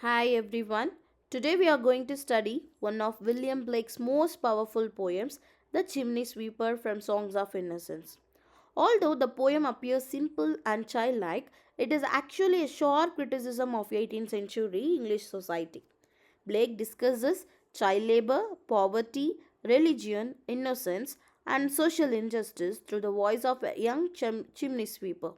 Hi everyone. Today we are going to study one of William Blake's most powerful poems, The Chimney Sweeper from Songs of Innocence. Although the poem appears simple and childlike, it is actually a sharp criticism of 18th century English society. Blake discusses child labor, poverty, religion, innocence, and social injustice through the voice of a young chimney sweeper.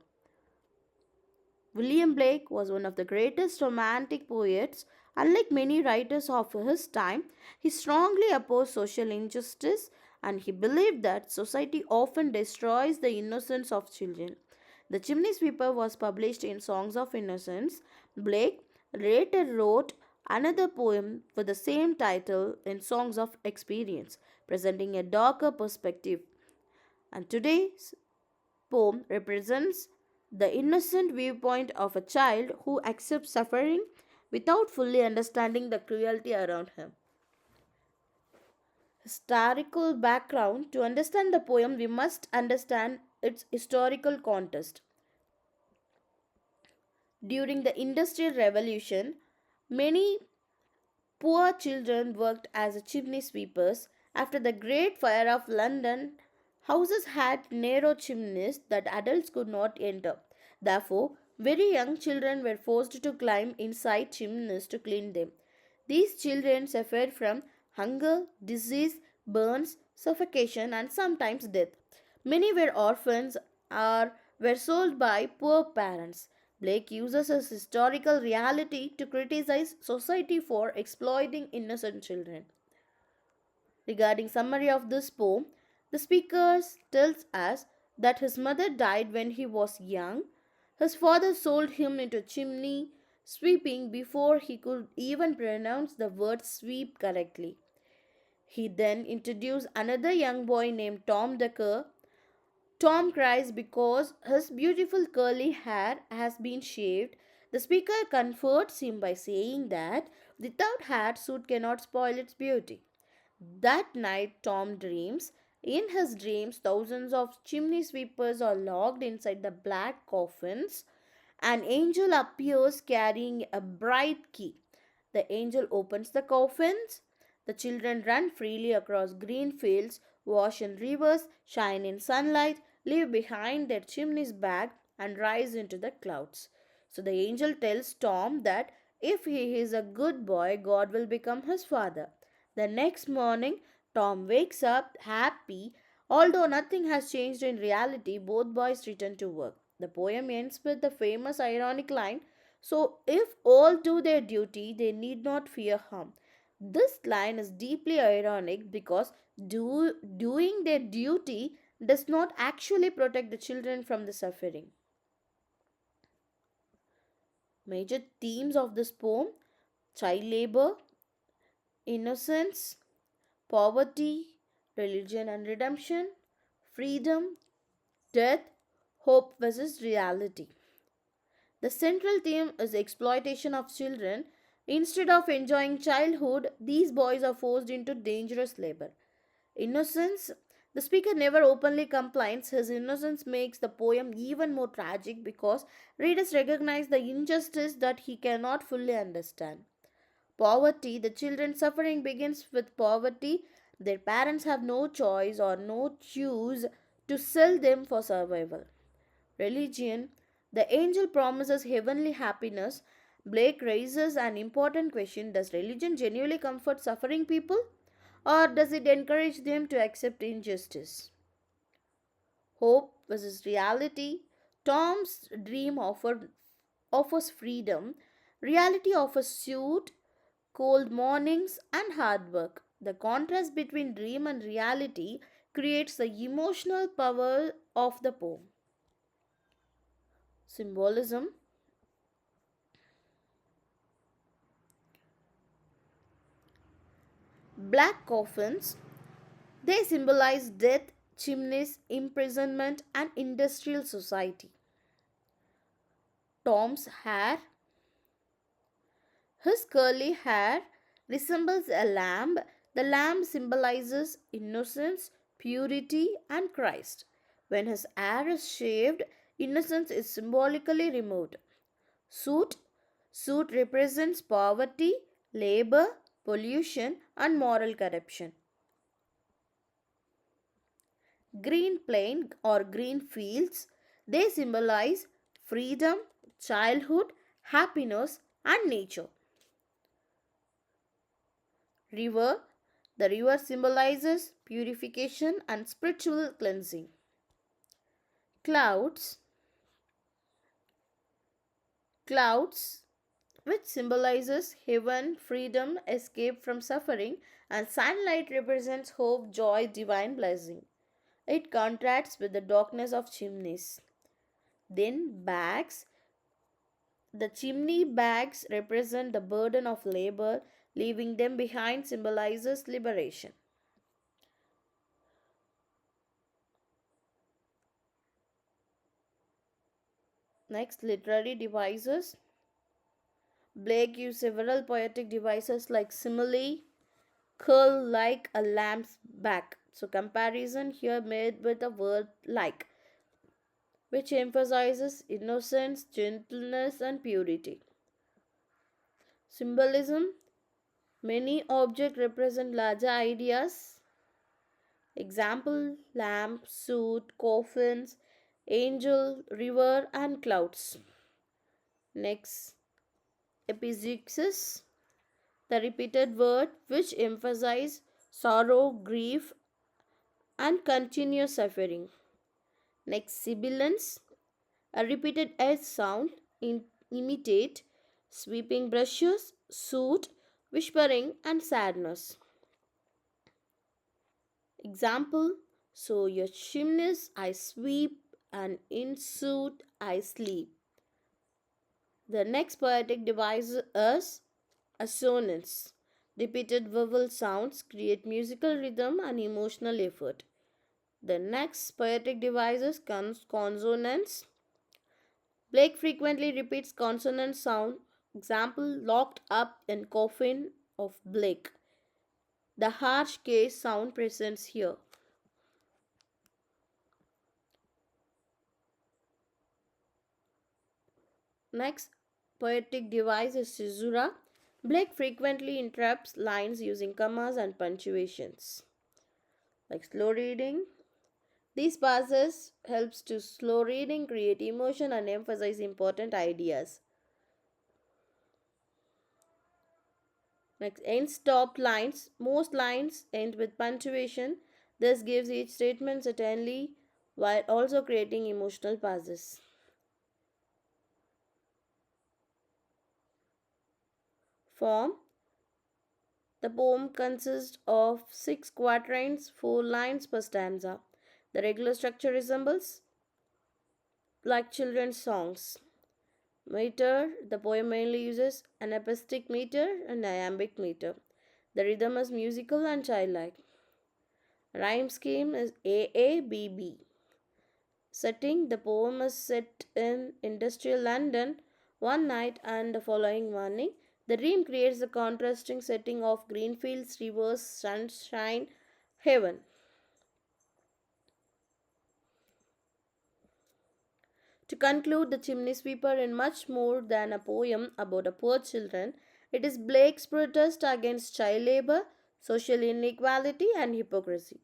William Blake was one of the greatest romantic poets. Unlike many writers of his time, he strongly opposed social injustice and he believed that society often destroys the innocence of children. The Chimney Sweeper was published in Songs of Innocence. Blake later wrote another poem with the same title in Songs of Experience, presenting a darker perspective. And today's poem represents the innocent viewpoint of a child who accepts suffering without fully understanding the cruelty around him. Historical background: to understand the poem, we must understand its historical context. During the Industrial Revolution, many poor children worked as chimney sweepers. After the Great Fire of London, houses had narrow chimneys that adults could not enter. Therefore, very young children were forced to climb inside chimneys to clean them. These children suffered from hunger, disease, burns, suffocation, and sometimes death. Many were orphans or were sold by poor parents. Blake uses his historical reality to criticize society for exploiting innocent children. Regarding summary of this poem, the speaker tells us that his mother died when he was young. His father sold him into chimney sweeping before he could even pronounce the word sweep correctly. He then introduced another young boy named Tom Decker. Tom cries because his beautiful curly hair has been shaved. The speaker comforts him by saying that without hair, suit cannot spoil its beauty. That night, Tom dreams. In his dreams, thousands of chimney sweepers are locked inside the black coffins. An angel appears carrying a bright key. The angel opens the coffins. The children run freely across green fields, wash in rivers, shine in sunlight, leave behind their chimney's bag, and rise into the clouds. So the angel tells Tom that if he is a good boy, God will become his father. The next morning, Tom wakes up happy. Although nothing has changed in reality, both boys return to work. The poem ends with the famous ironic line, "So, if all do their duty, they need not fear harm." This line is deeply ironic because doing their duty does not actually protect the children from the suffering. Major themes of this poem: child labor, innocence, poverty, religion and redemption, freedom, death, hope versus reality. The central theme is exploitation of children. Instead of enjoying childhood, these boys are forced into dangerous labor. Innocence: the speaker never openly complains. His innocence makes the poem even more tragic because readers recognize the injustice that he cannot fully understand. Poverty: the children's suffering begins with poverty. Their parents have no choice or no choose to sell them for survival. Religion: the angel promises heavenly happiness. Blake raises an important question: does religion genuinely comfort suffering people, or does it encourage them to accept injustice? Hope versus reality: Tom's dream offers freedom. Reality offers suit, cold mornings, and hard work. The contrast between dream and reality creates the emotional power of the poem. Symbolism: black coffins, they symbolize death, chimneys, imprisonment, and industrial society. Tom's hair, his curly hair resembles a lamb. The lamb symbolizes innocence, purity, and Christ. When his hair is shaved, innocence is symbolically removed. Suit Soot represents poverty, labor, pollution, and moral corruption. Green plain or green fields, they symbolize freedom, childhood, happiness, and nature. River, the river symbolizes purification and spiritual cleansing. Clouds, clouds which symbolizes heaven, freedom, escape from suffering, and sunlight represents hope, joy, divine blessing. It contrasts with the darkness of chimneys. Then bags, the chimney bags represent the burden of labor, leaving them behind symbolizes liberation. Next, literary devices. Blake used several poetic devices like simile, curl like a lamb's back. So, comparison here made with a word like, which emphasizes innocence, gentleness, and purity. Symbolism, many objects represent larger ideas. Example, lamp, suit, coffins, angel, river, and clouds. Next, epizeuxis, the repeated word which emphasize sorrow, grief, and continuous suffering. Next, sibilance, a repeated S sound imitate sweeping brushes, soot, whispering, and sadness. Example, so your chimneys I sweep, and in soot I sleep. The next poetic device is assonance. Repeated vowel sounds create musical rhythm and emotional effort. The next poetic device is consonants. Blake frequently repeats consonant sound. Example, locked up in coffin of Blake. The harsh case sound presents here. Next poetic device is caesura. Blake frequently interrupts lines using commas and punctuations. Like slow reading. These passages helps to slow reading, create emotion and emphasize important ideas. Next, end stop lines. Most lines end with punctuation. This gives each statement certainly while also creating emotional pauses. Form. The poem consists of 6 quatrains, 4 lines per stanza. The regular structure resembles like children's songs. Meter. The poem mainly uses anapaestic meter and iambic meter. The rhythm is musical and childlike. Rhyme scheme is AABB. Setting. The poem is set in industrial London one night and the following morning. The dream creates the contrasting setting of green fields, rivers, sunshine, heaven. To conclude, The Chimney Sweeper is much more than a poem about a poor children. It is Blake's protest against child labor, social inequality, and hypocrisy.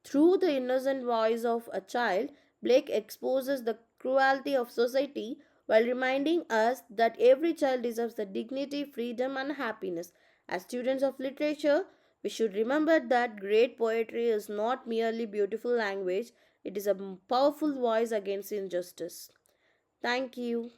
Through the innocent voice of a child, Blake exposes the cruelty of society while reminding us that every child deserves the dignity, freedom, and happiness. As students of literature, we should remember that great poetry is not merely beautiful language, it is a powerful voice against injustice. Thank you.